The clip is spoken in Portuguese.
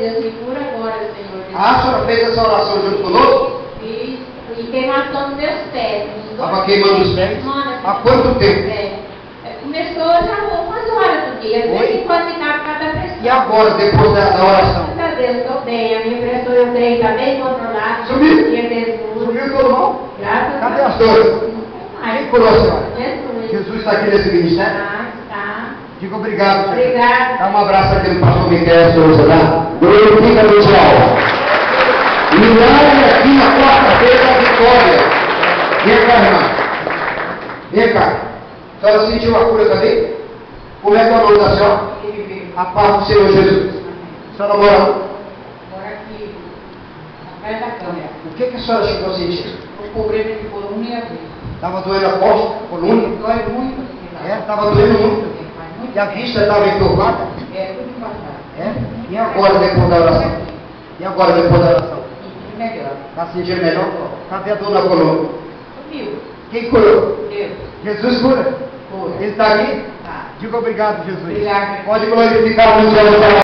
Deus, me cura agora, Senhor Jesus. Ah, a senhora fez essa oração junto conosco? E queimação dos meus pés. Estava queimando os pés? Há quanto tempo? Começou já umas horas do dia, de vez em quando ficava cada pressão. E agora, depois da oração? Graças a Deus, estou bem. A minha pressão, eu creio, está bem controlada. Sumiu? Jesus. Sumiu todo mundo? Graças Cadê a as Deus. dores? Quem curou a senhora? Jesus. Jesus está aqui nesse ministério? Tá. Diga obrigado. Obrigado. Dá um abraço aqui no pastor Miquel, senhor Zé. Glorifica no céu. Milagre aqui na quarta-feira da vitória. Vem cá, irmã. Vem cá. A senhora sentiu a cura também? Como é que é o nome da senhora? A paz do Senhor Jesus. A senhora mora onde? Agora aqui, atrás da câmera. O que a senhora chegou a sentir? O problema de coluna e a vista. Estava doendo a costa, a coluna? Dói muito aqui. Estava doendo muito. E a vista estava enturvada? Tudo passado. E agora, depois da oração? E agora, depois da oração? Melhor. Está sentindo melhor? Cadê a dor na coluna? Sumiu. Quem curou? Deus. Jesus cura? Cura. Ele está aqui? Tá. Diga obrigado, Jesus. Obrigado. Pode glorificar o Senhor.